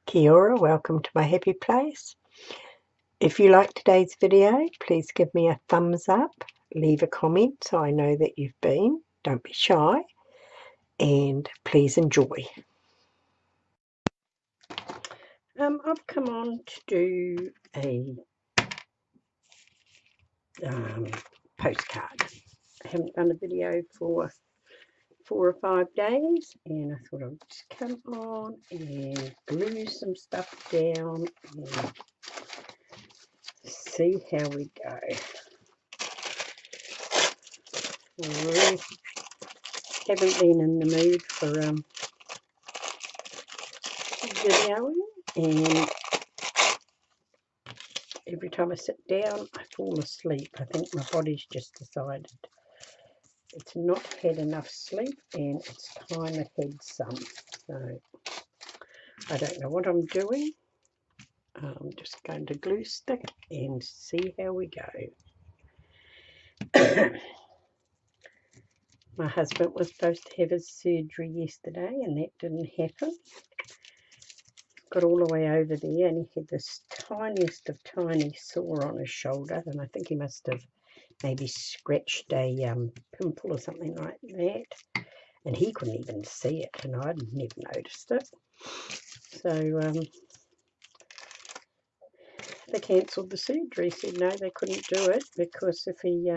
Kia ora, welcome to my happy place. If you like today's video, please give me a thumbs up, leave a comment so I know that you've been. Don't be shy, and please enjoy. I've come on to do a postcard. I haven't done a video for 4 or 5 days, and I thought I'd just come on and glue some stuff down and see how we go. I really haven't been in the mood for videoing, and every time I sit down I fall asleep. I think my body's just decided it's not had enough sleep and it's time it had some. So I don't know what I'm doing. I'm just going to glue stick and see how we go. My husband was supposed to have his surgery yesterday and that didn't happen. Got all the way over there and he had this tiniest of tiny sore on his shoulder, and I think he must have maybe scratched a pimple or something like that, and he couldn't even see it and I'd never noticed it. So they cancelled the surgery, said no, they couldn't do it because if he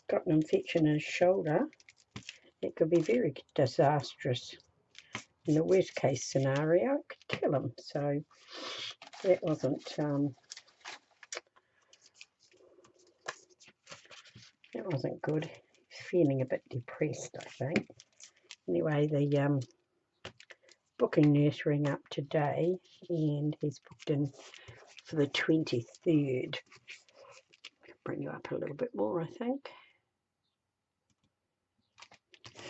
got an infection in his shoulder, it could be very disastrous. In the worst case scenario, it could kill him. So that wasn't good. He's feeling a bit depressed, I think. Anyway, the booking nurse rang up today and he's booked in for the 23rd. Bring you up a little bit more, I think.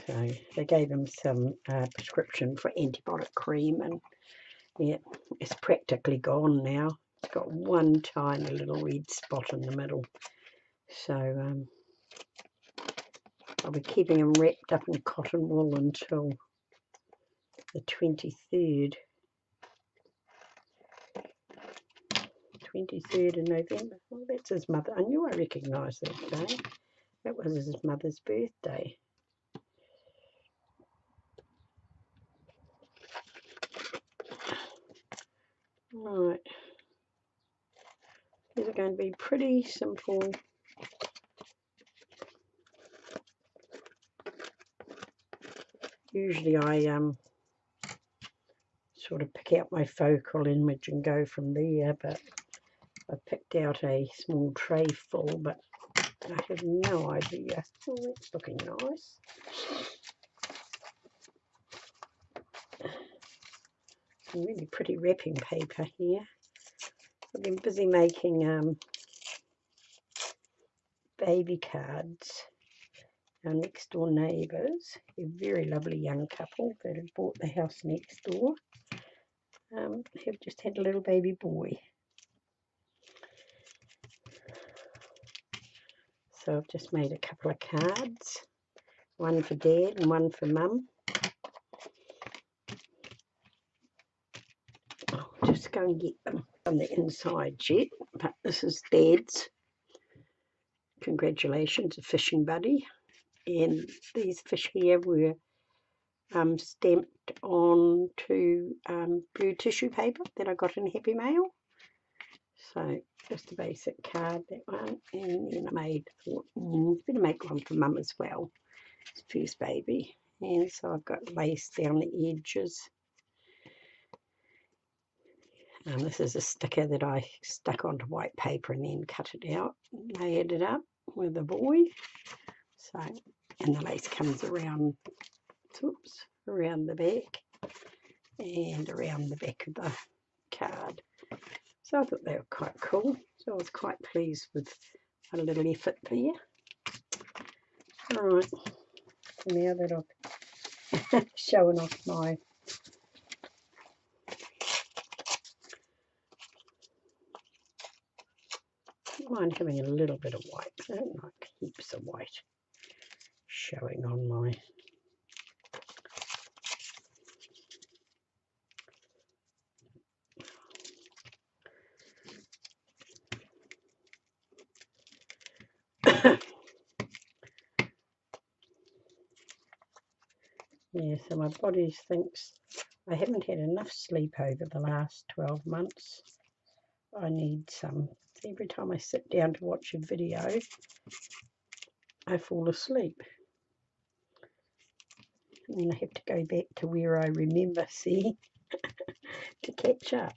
So they gave him some prescription for antibiotic cream, and yeah, it's practically gone now. It's got one tiny little red spot in the middle. So I'll be keeping him wrapped up in cotton wool until the 23rd. 23rd of November. Well, that's his mother. I knew I recognised that day. That was his mother's birthday. Right. These are going to be pretty simple. Usually I sort of pick out my focal image and go from there, but I picked out a small tray full, but I have no idea. Oh, that's looking nice. Some really pretty wrapping paper here. I've been busy making baby cards. Our next door neighbours, a very lovely young couple that had bought the house next door, have just had a little baby boy. So I've just made a couple of cards, one for Dad and one for Mum. I'll just go and get them on the inside yet, but this is Dad's. Congratulations, a fishing buddy. And these fish here were stamped onto blue tissue paper that I got in Happy Mail. So just a basic card, that one, and then I thought, better make one for Mum as well. It's first baby, and so I've got lace down the edges. This is a sticker that I stuck onto white paper and then cut it out and layered it up with a boy. So, and the lace comes around, around the back and around the back of the card. So I thought they were quite cool. So I was quite pleased with a little effort there. Alright, now that I've shown off my mind having a little bit of white. I don't like heaps of white showing on my Yeah, so my body thinks I haven't had enough sleep over the last 12 months. I need some. Every time I sit down to watch a video, I fall asleep. And then I have to go back to where I remember, see, to catch up.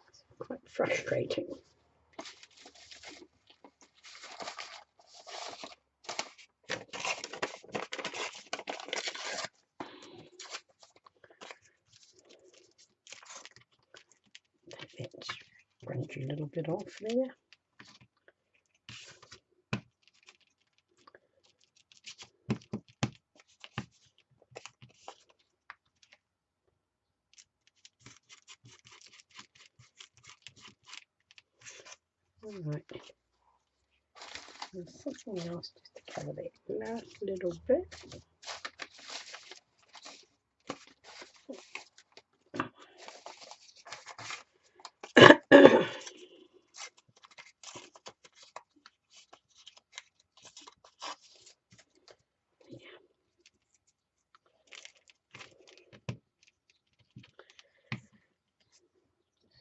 It's quite frustrating. Take that spongy little bit off there. Alright, there's something else just to cover that last little bit.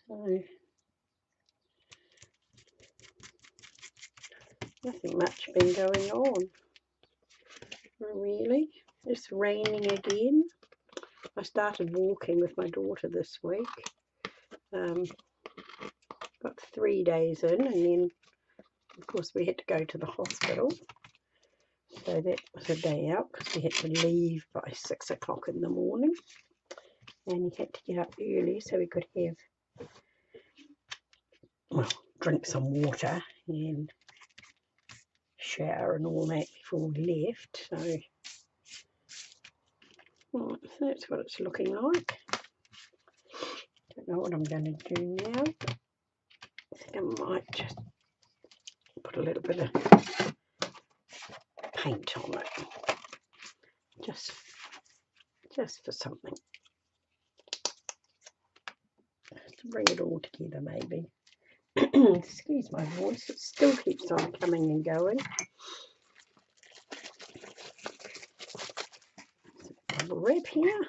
So, nothing much been going on, really. It's raining again. I started walking with my daughter this week. Got 3 days in, and then, of course, we had to go to the hospital. So that was a day out because we had to leave by 6 o'clock in the morning. And he had to get up early so we could have, well, drink some water and shower and all that before we left. So that's what it's looking like. Don't know what I'm going to do now. I think I might just put a little bit of paint on it, just for something, to bring it all together maybe. Excuse my voice, it still keeps on coming and going. Bubble wrap here.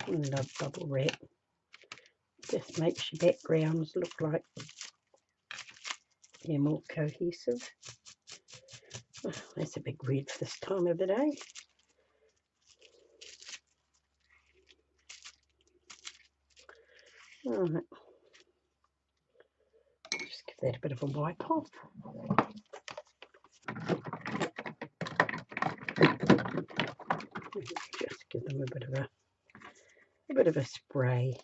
I love bubble wrap. Just makes your backgrounds look like they're more cohesive. Oh, that's a big red for this time of the day. Alright, just give that a bit of a wipe off. Just give them a bit of a spray.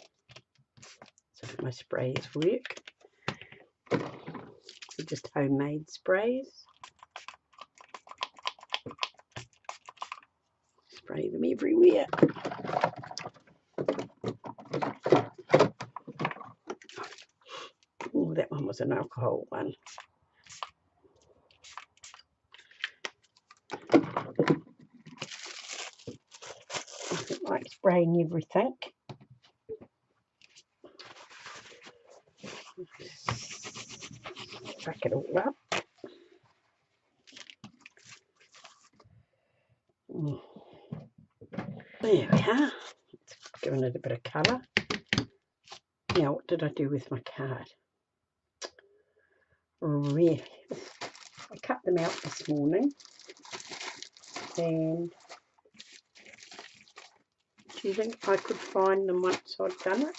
So my sprays work. They're just homemade sprays. Spray them everywhere. Oh, that one was an alcohol one. I don't like spraying everything. Crack it all up. There we are. It's given it a bit of colour. Now, what did I do with my card? Really, I cut them out this morning, and do you think I could find them once I'd done it?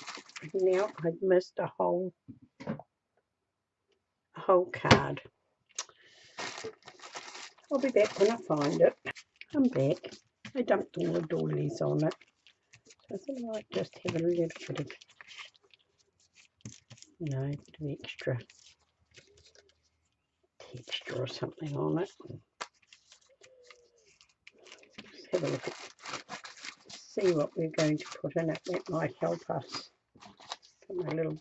Now I've missed a whole card. I'll be back when I find it. I'm back. I dumped all the doilies on it. So I thought I might just have a little bit of, you know, the extra texture or something on it. Just have a look at, see what we're going to put in it. That might help us. Got my little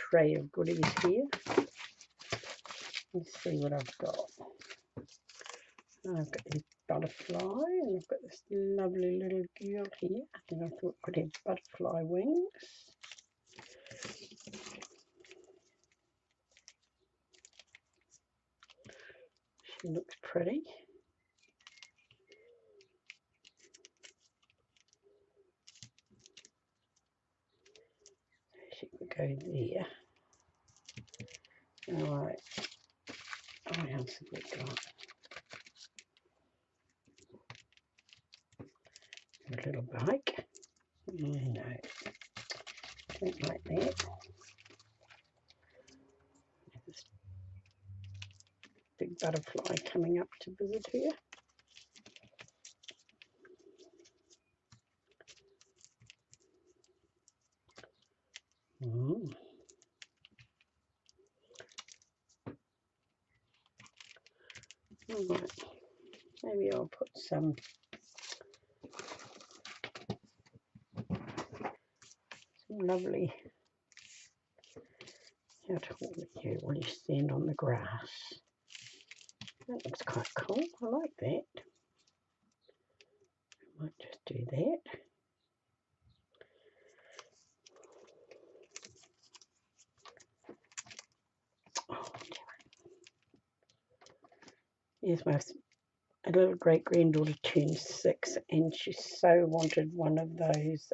tray of goodies here. Let's see what I've got. I've got this butterfly, and I've got this lovely little girl here, and I thought could have butterfly wings. She looks pretty. She could go there. Alright, what else have we got? A little bike. No, don't like that. This big butterfly coming up to visit her. Alright, maybe I'll put some lovely, how tall are you? Will you stand on the grass? That looks quite cool. I like that. I might just do that. Oh, yes, my little great granddaughter turned 6, and she so wanted one of those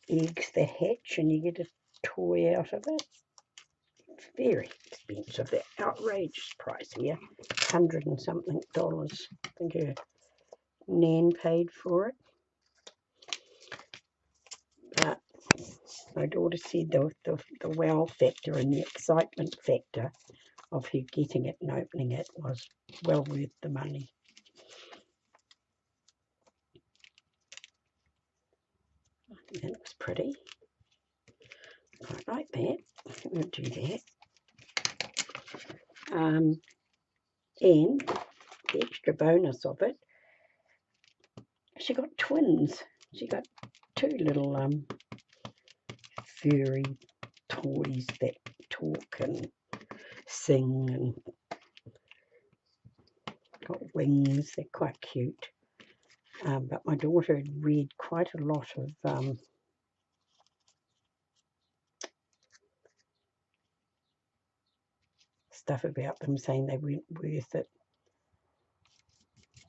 eggs that hatch, and you get a toy out of it. Very expensive. They're outrageous price here, $100 and something. I think her nan paid for it. But my daughter said the wow factor and the excitement factor of her getting it and opening it was well worth the money. I think that looks pretty. Quite like that. We'll do that. And the extra bonus of it, she got twins. She got 2 little furry toys that talk and sing and got wings. They're quite cute. But my daughter had read quite a lot of stuff about them, saying they weren't worth it.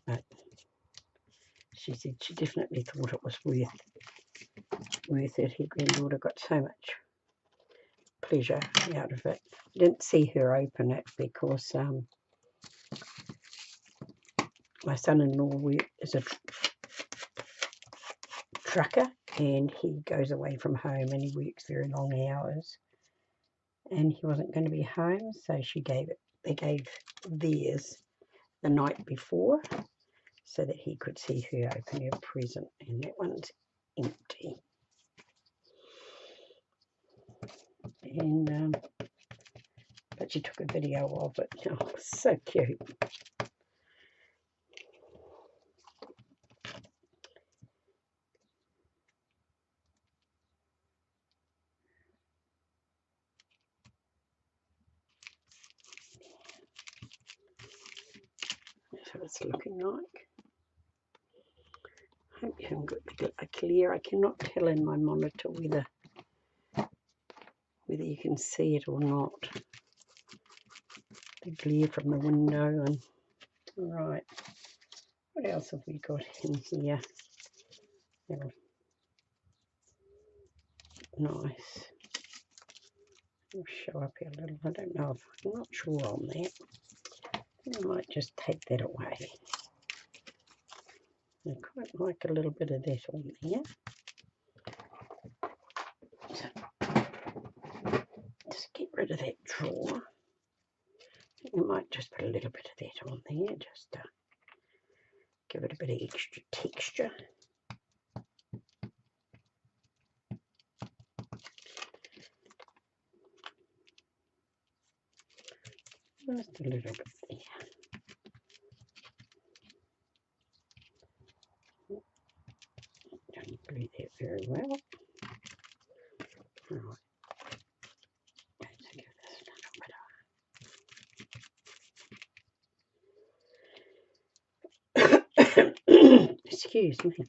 But she said she definitely thought it was worth it. Her granddaughter got so much pleasure out of it. I didn't see her open it because my son-in-law is a trucker, and he goes away from home and he works very long hours, and he wasn't going to be home, so they gave theirs the night before so that he could see her open her present, and that one's empty. And but she took a video of it. Oh, so cute. That's what it's looking like. I hope you haven't got a clear. I cannot tell in my monitor whether you can see it or not. The glare from the window. And right, what else have we got in here? That'll, nice. It'll show up here a little. I don't know. I'm not sure on that. I might just take that away. I quite like a little bit of that on there. So, just get rid of that drawer. I might just put a little bit of that on there, just to give it a bit of extra texture. Just a little bit there. Don't glue that very well. Right. Let's give this a little bit excuse me.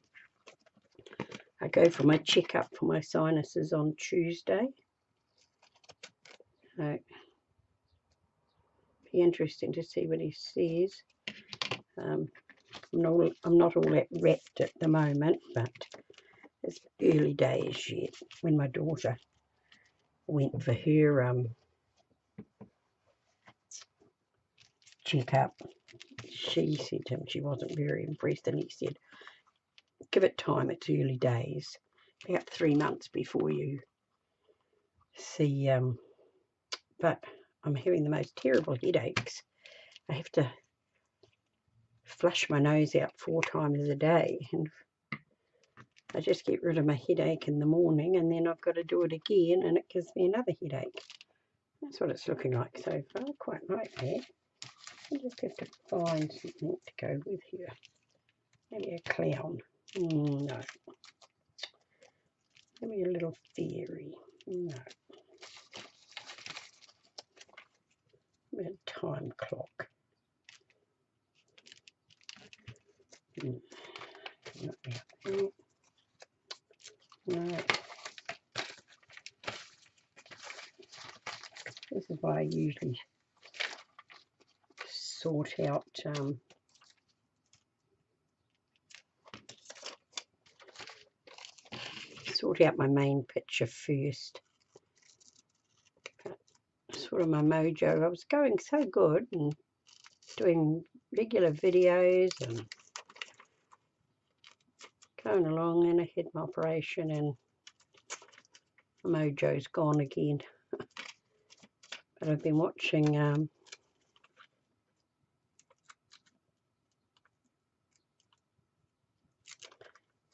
I go for my checkup for my sinuses on Tuesday. So, be interesting to see what he says. I'm not all that wrapped at the moment, but it's early days yet. When my daughter went for her checkup, she said to him she wasn't very impressed, and he said, give it time, it's early days, about 3 months before you see, but I'm having the most terrible headaches. I have to flush my nose out 4 times a day, and I just get rid of my headache in the morning, and then I've got to do it again, and it gives me another headache. That's what it's looking like so far. I quite like that. I just have to find something to go with here. Maybe a clown. No. Maybe a little fairy. No. Maybe a time clock. Not that. No. This is why I usually sort out my main picture first. But sort of my mojo. I was going so good and doing regular videos and going along, and I had my operation and my mojo's gone again. But I've been watching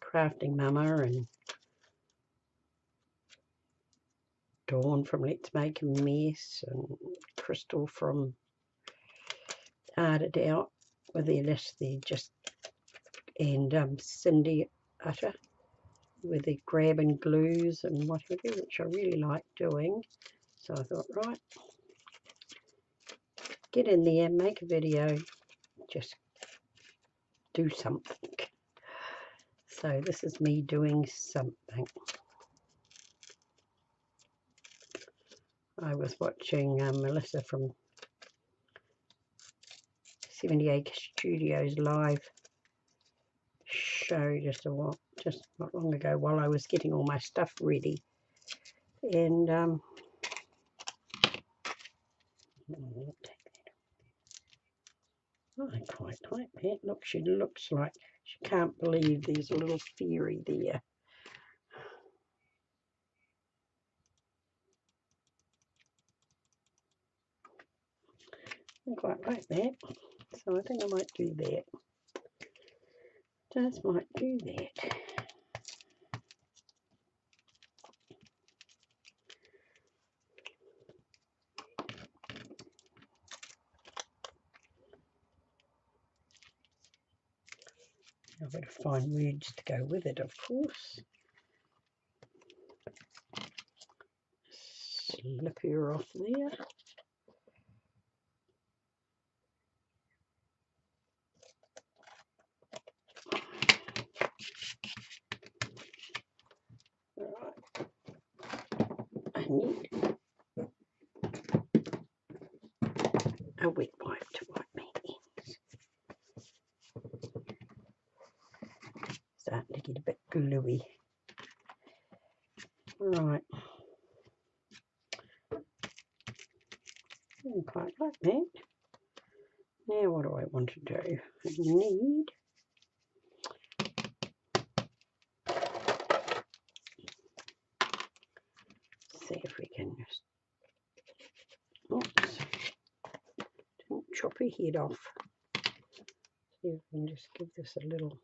Crafting Mama and Dawn from Let's Make a Mess and Crystal from Art It Out with their list there, just, and Cindy Utter with their grab and glues and what have you, which I really like doing. So I thought, right, get in there, make a video, just do something. So this is me doing something. I was watching Melissa from 78 Studios live show just not long ago while I was getting all my stuff ready, and I quite like that. Look, she looks like she can't believe there's a little fairy there. I quite like that, so I think I might do that. Just might do that. I've got to find words to go with it, of course. Slip her off there. Right. I need a wet wipe to wipe my ends. Starting to get a bit gluey. Right. I quite like that. Now what do I want to do? I need see if we can just, oops, didn't chop her head off. See if we can just give this a little,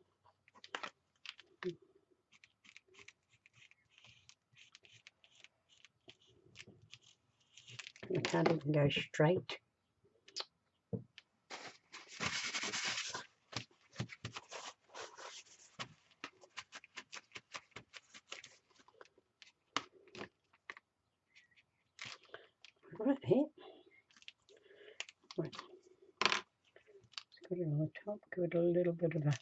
I can't even go straight. Right here. Right. Just got it on the top, give it a little bit of a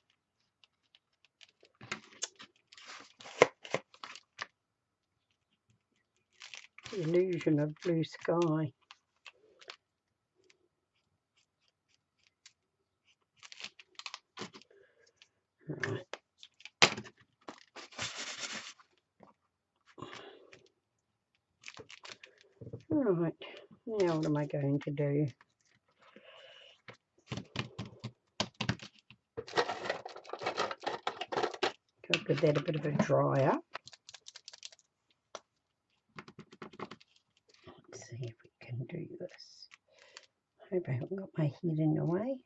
the illusion of blue sky. Right. Right, now what am I going to do? I'll give that a bit of a dry up. Let's see if we can do this. Hope I haven't got my head in the way.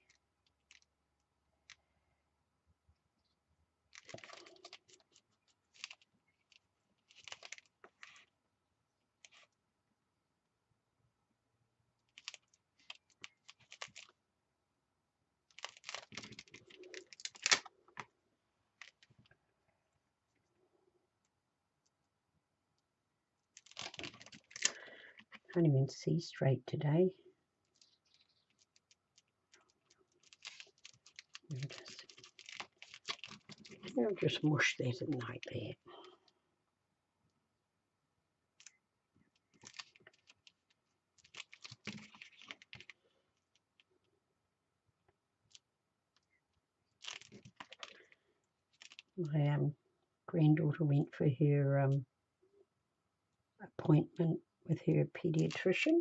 Can't even see straight today. I'll just mush that in like that. My granddaughter went for her appointment with her paediatrician.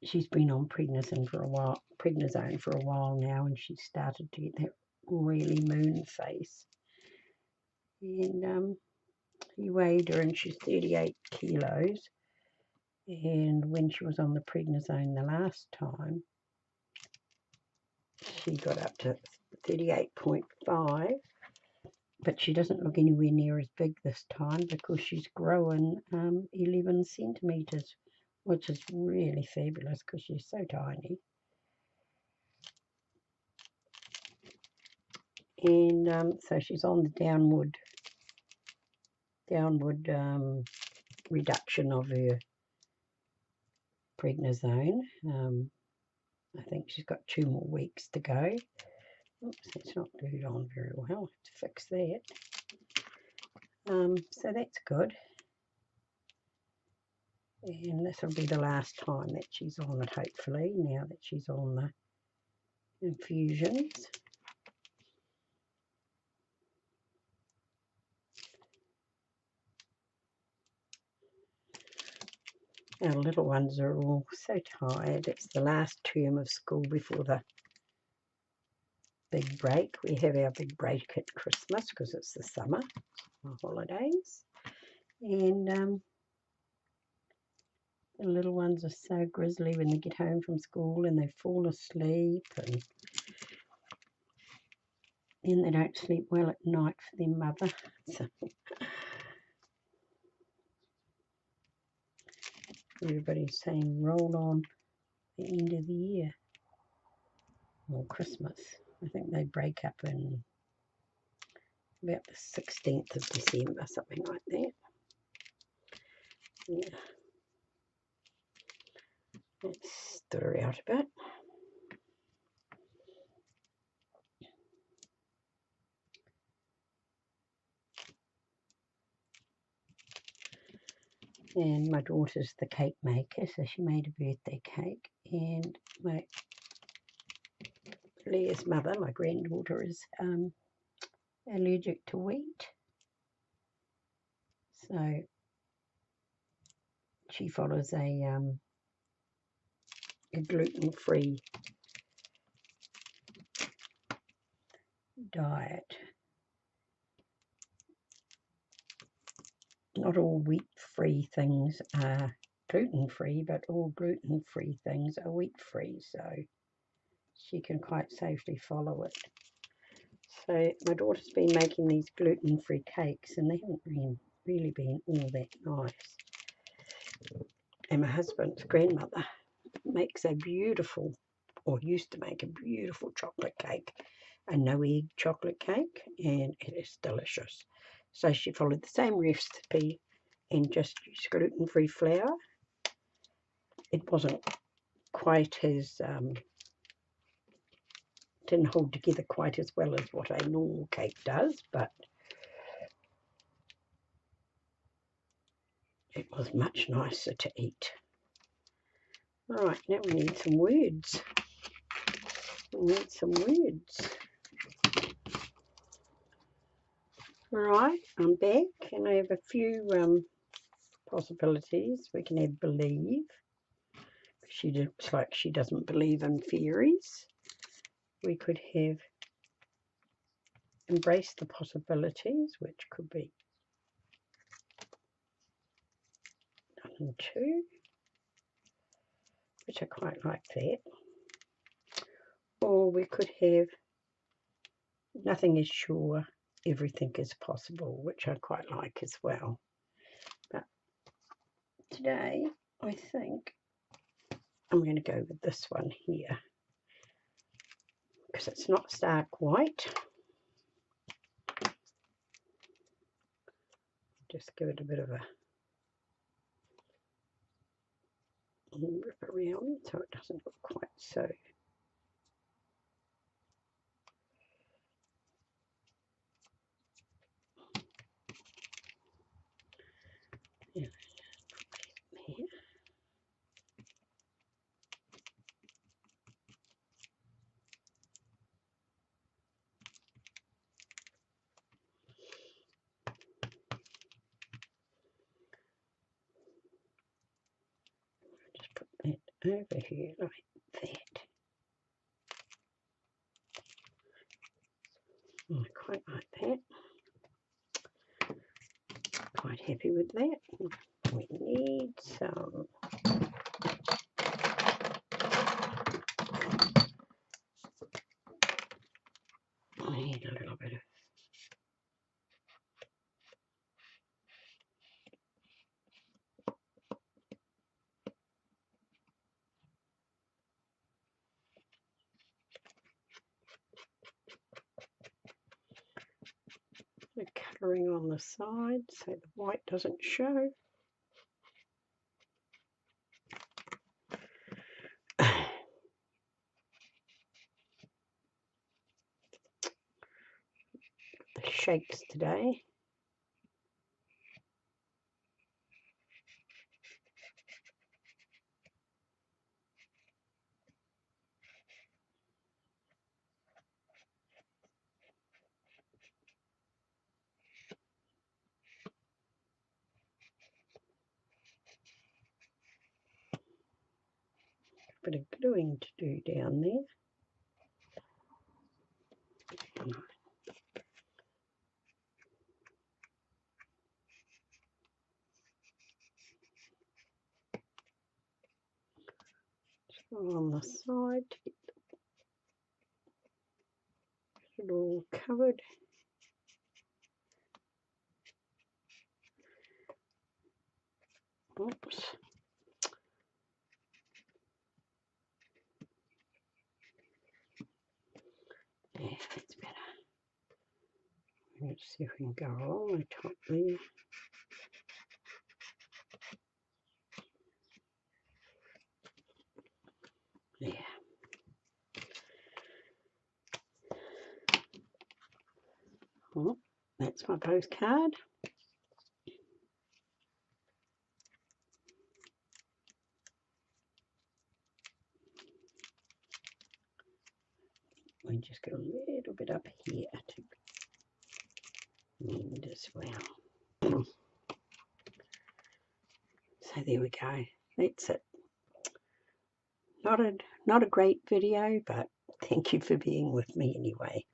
She's been on prednisone for a while now, and she started to get that really moon face. And he weighed her, and she's 38 kilos. And when she was on the prednisone the last time, she got up to 38.5. But she doesn't look anywhere near as big this time because she's growing 11 centimetres, which is really fabulous because she's so tiny. And so she's on the downward reduction of her prednisone. I think she's got 2 more weeks to go. Oops, that's not glued on very well. I have to fix that. So that's good. And this will be the last time that she's on it, hopefully, now that she's on the infusions. Our little ones are all so tired. It's the last term of school before the big break. We have our big break at Christmas because it's the summer holidays. And the little ones are so grizzly when they get home from school and they fall asleep, and then they don't sleep well at night for their mother. So everybody's saying roll on the end of the year or Christmas. I think they break up in about the 16th of December, something like that. Yeah. Let's stir out a bit. And my daughter's the cake maker, so she made a birthday cake. And my Leah's mother, my granddaughter, is allergic to wheat, so she follows a gluten-free diet. Not all wheat-free things are gluten-free, but all gluten-free things are wheat-free, so she can quite safely follow it. So my daughter's been making these gluten-free cakes, and they haven't really been all that nice. And my husband's grandmother makes a beautiful, or used to make a beautiful chocolate cake, a no-egg chocolate cake, and it is delicious. So she followed the same recipe and just used gluten-free flour. It wasn't quite as, didn't hold together quite as well as what a normal cake does, but it was much nicer to eat. Right, now we need some words. We need some words. Right, I'm back and I have a few possibilities. We can have believe. She looks like she doesn't believe in fairies. We could have embrace the possibilities, which could be 1 and 2, which I quite like that. Or we could have nothing is sure, everything is possible, which I quite like as well. But today, I think I'm going to go with this one here, because it's not stark white. Just give it a bit of a rip around so it doesn't look quite so. Yeah, here. Just put that over here like that. I quite like that. Quite happy with that. We need some I need a little bit of the colouring on the side so the white doesn't show. The shapes today. Bit of gluing to do down there. So on the side to get it all covered. Oops. Yeah, that's better. Let's see if we can go along the top there. Yeah. Well, that's my postcard. We just got a little bit up here to end as well. So there we go. That's it. Not a great video, but thank you for being with me anyway.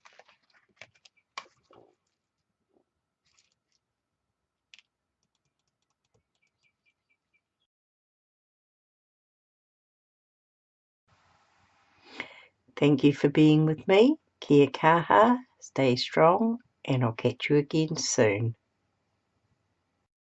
Thank you for being with me. Kia kaha, stay strong, and I'll catch you again soon.